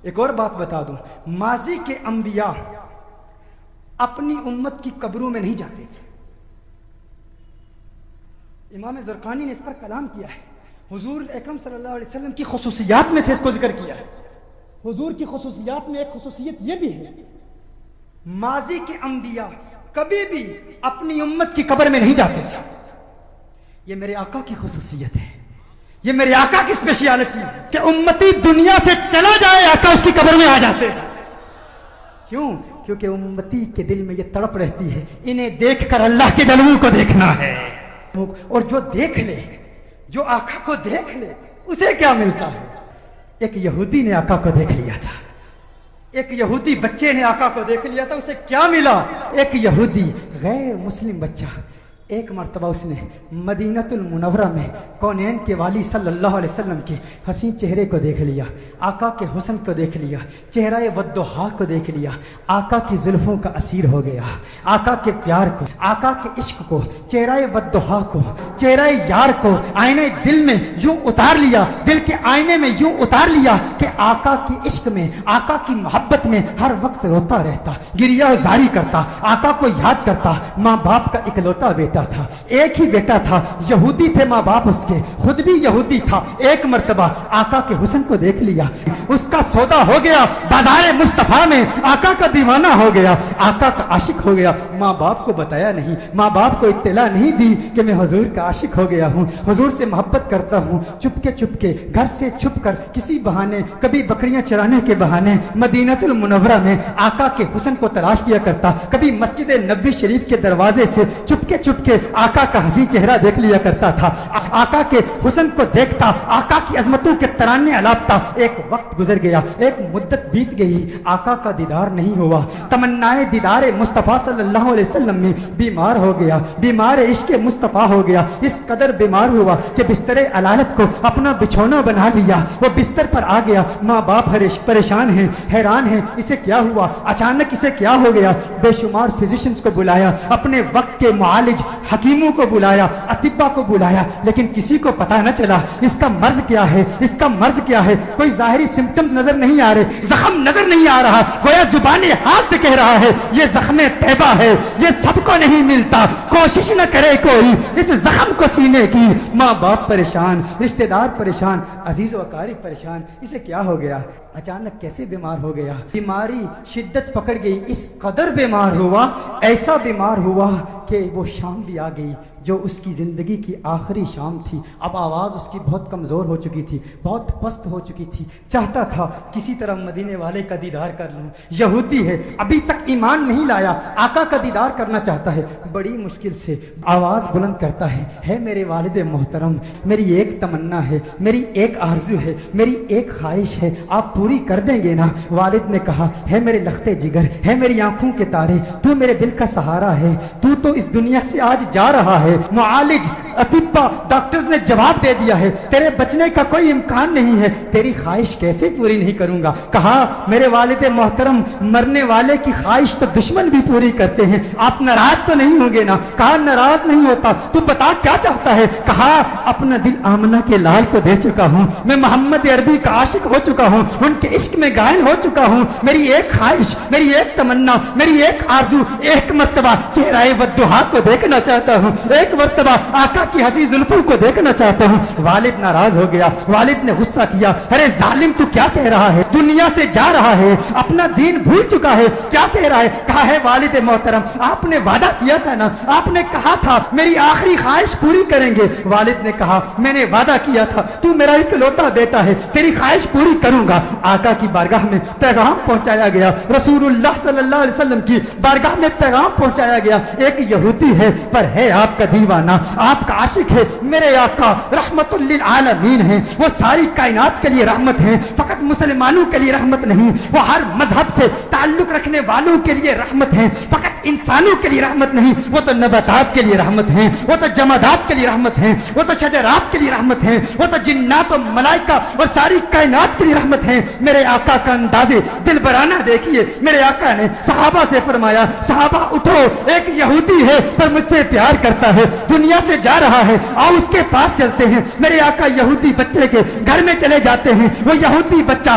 ایک اور بات بتا دوں، ماضی کے انبیاء اپنی امت کی قبروں میں نہیں جاتے تھے. امام زرقانی نے اس پر کلام کیا ہے. حضور اکرم صلی اللہ علیہ وسلم کی خصوصیات میں سے اس کو ذکر کیا ہے. حضور کی خصوصیات میں ایک خصوصیت یہ بھی ہے، ماضی کے انبیاء کبھی بھی اپنی امت کی قبر میں نہیں جاتے تھے. یہ میرے آقا کی خصوصیت ہے، یہ میرے آقا کی اسپیشیالٹی ہے کہ امتی دنیا سے چلا جائے آقا اس کی قبر میں آ جاتے ہیں. کیوں؟ کیونکہ امتی کے دل میں یہ تڑپ رہتی ہے، انہیں دیکھ کر اللہ کے جلووں کو دیکھنا ہے. اور جو دیکھ لے، جو آقا کو دیکھ لے، اسے کیا ملتا ہے؟ ایک یہودی نے آقا کو دیکھ لیا تھا، ایک یہودی بچے نے آقا کو دیکھ لیا تھا، اسے کیا ملا؟ ایک یہودی غیر مسلم بچہ ایک مرتبہ اس نے مدینۃ المنورہ میں کونین کے والی صلی اللہ علیہ وسلم کے حسین چہرے کو دیکھ لیا، آقا کے حسن کو دیکھ لیا، چہرہ والضحیٰ کو دیکھ لیا، آقا کی زلفوں کا اسیر ہو گیا، آقا کے پیار کو، آقا کے عشق کو، چہرہ والضحیٰ کو، چہرہ یار کو آئینے دل میں یوں اتار لیا، دل کے آئینے میں یوں اتار لیا کہ آقا کے عشق میں، آقا کی محبت میں ہر وقت روتا رہتا، گریہ زاری کرتا، آقا کو یاد کرتا. ماں باپ کا اکلوتا بیٹا تھا، ایک ہی بیٹا تھا، یہودی تھے ماں باپ اس کے، خود بھی یہودی تھا. ایک مرتبہ آقا کے حسن کو دیکھ لیا، اس کا سودا ہو گیا بازار مصطفیٰ میں، آقا کا دیوانہ ہو گیا، آقا کا عاشق ہو گیا. ماں باپ کو بتایا نہیں، ماں باپ کو اطلاع نہیں دی کہ میں حضور کا عاشق ہو گیا ہوں، حضور سے محبت کرتا ہوں. چپ کے گھر سے چھپ کر کسی بہانے، کبھی بکریاں چرانے کے بہانے مدینۃ المنورہ میں آقا کے حسن کو تلاش کیا کرتا، کبھی مسجد نبوی شریف کے دروازے سے چپ کے آقا کا حسین چہرہ دیکھ لیا کرتا تھا، آقا کے حسن کو دیکھتا، آقا کی عظمتوں کے ترانے الاپتا. ایک وقت گزر گیا، ایک مدت بیت گئی، آقا کا دیدار نہیں ہوا. تمنائے دیدار مصطفیٰ صلی اللہ علیہ وسلم میں بیمار ہو گیا، بیمار عشق مصطفیٰ ہو گیا. اس قدر بیمار ہوا کہ بستر علالت کو اپنا بچھونا بنا لیا، وہ بستر پر آ گیا. ماں باپ پریشان ہیں، حیران ہیں، اسے کیا ہوا، اچانک اسے کیا ہو گیا. بے شمار فزیشنز کو بلایا، اپنے وقت کے معالج حکیموں کو بلایا، اطباء کو بلایا، لیکن کسی کو پتہ نہ چلا اس کا مرض کیا ہے، اس کا مرض کیا ہے. کوئی ظاہری سمپٹمز نظر نہیں آ رہے، زخم نظر نہیں آ رہا، گویا زبان ہاتھ سے کہہ رہا ہے یہ زخم طیبہ ہے، یہ سب کو نہیں ملتا، کوشش نہ کرے کوئی اس زخم کو سینے کی. ماں باپ پریشان، رشتہ دار پریشان، عزیز و اقارب پریشان. اسے کیا ہو گیا، اچانک کیسے بیمار ہو گیا؟ بیماری شدت پکڑ گئی، اس قدر بیمار ہوا، ایسا بیمار ہوا کہ وہ شام بھی آ گئی جو اس کی زندگی کی آخری شام تھی. اب آواز اس کی بہت کمزور ہو چکی تھی، بہت پست ہو چکی تھی. چاہتا تھا کسی طرح مدینے والے کا دیدار کر لوں. یہودی ہے، ابھی تک ایمان نہیں لایا، آقا کا دیدار کرنا چاہتا ہے. بڑی مشکل سے آواز بلند کرتا ہے میرے والد محترم، میری ایک تمنا ہے، میری ایک آرزو ہے، میری ایک خواہش ہے، آپ پوری کر دیں گے نا؟ والد نے کہا ہے میرے لخت جگر، ہے میری آنکھوں کے تارے، تو میرے دل کا سہارا ہے، تو اس دنیا سے آج جا رہا ہے. معالج، اطباء، ڈاکٹرز نے جواب دے دیا ہے تیرے بچنے کا کوئی امکان نہیں ہے، تیری خواہش کیسے پوری نہیں کروں گا؟ کہا میرے والد محترم، مرنے والے کی خواہش تو دشمن بھی پوری کرتے ہیں، آپ ناراض تو نہیں ہوں گے نا؟ کہا ناراض نہیں ہوتا، تو بتا کیا چاہتا ہے؟ کہا اپنا دل آمنہ کے لال کو دے چکا ہوں، میں محمد عربی کا عاشق ہو چکا ہوں، ان کے عشق میں گائن ہو چکا ہوں. میری ایک خواہش، میری ایک تمنا، میری ایک آرزو، ایک مرتبہ چہرہ والضحیٰ کو دیکھنا چاہتا ہوں، ایک مرتبہ آقا کی حسین زلفوں کو دیکھنا چاہتا ہوں. والد ناراض ہو گیا، والد نے غصہ کیا، ارے ظالم تو کیا کہہ رہا ہے؟ دنیا سے جا رہا ہے، اپنا دین بھول چکا ہے، کیا کہہ رہا ہے؟ کہا ہے والد محترم، آپ نے وعدہ کیا تھا نا، آپ نے کہا تھا میری آخری خواہش پوری کریں گے. والد نے کہا میں نے وعدہ کیا تھا، تو میرا اکلوتا بیٹا ہے، تیری خواہش پوری کروں گا. آقا کی بارگاہ میں پیغام پہنچایا گیا، رسول اللہ صلی اللہ علیہ وسلم کی بارگاہ میں پیغام پہنچایا گیا. ایک یہودی ہے پر ہے آپ کا دیوانہ، آپ کا عاشق ہے. میرے آقا رحمت للعالمین ہیں، وہ ساری کائنات کے لیے رحمت ہیں، فقط مسلمانوں کے لیے رحمت نہیں، وہ ہر مذہب سے تعلق رکھنے والوں کے لیے رحمت ہیں، فقط انسانوں کے لیے رحمت نہیں، وہ تو نباتات کے لیے رحمت ہیں، وہ تو جمادات کے لیے رحمت ہیں، وہ تو شجرات کے لیے رحمت ہیں، وہ تو جنات و ملائکہ اور ساری کائنات کے لیے رحمت ہیں. میرے آقا کا انداز دل برانہ دیکھیے. میرے آقا نے صحابہ سے فرمایا صحابہ اٹھو، ایک یہودی ہے پر مجھ سے پیار کرتا ہے، دنیا سے جا رہا ہے، آؤ اس کے پاس چلتے ہیں. میرے آقا یہودی بچے کے گھر میں چلے جاتے ہیں. وہ یہودی بچہ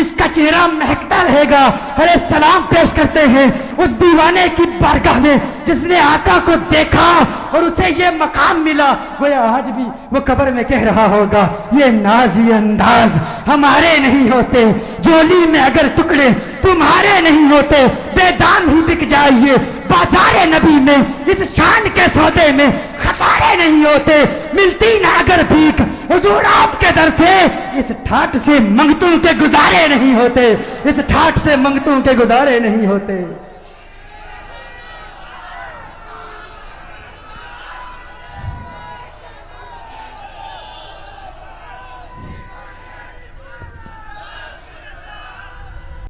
اس کا چہرہ مہکتا رہے گا. ارے سلام پیش کرتے ہیں اس دیوانے کی بارگاہ میں جس نے آقا کو دیکھا اور اسے یہ مقام ملا. وہ آج بھی وہ قبر میں کہہ رہا ہوگا یہ ناز یہ انداز ہمارے نہیں ہوتے, جولی میں اگر ٹکڑے تمہارے نہیں ہوتے, بے دام ہی بک جائیے بازار نبی میں, اس شان کے سودے میں خسارے نہیں ہوتے, ملتی نہ اگر بھیک حضور آپ کے در سے, اس ٹھاٹ سے منگتوں کے گزارے نہیں ہوتے, اس ٹھاٹ سے منگتوں کے گزارے نہیں ہوتے.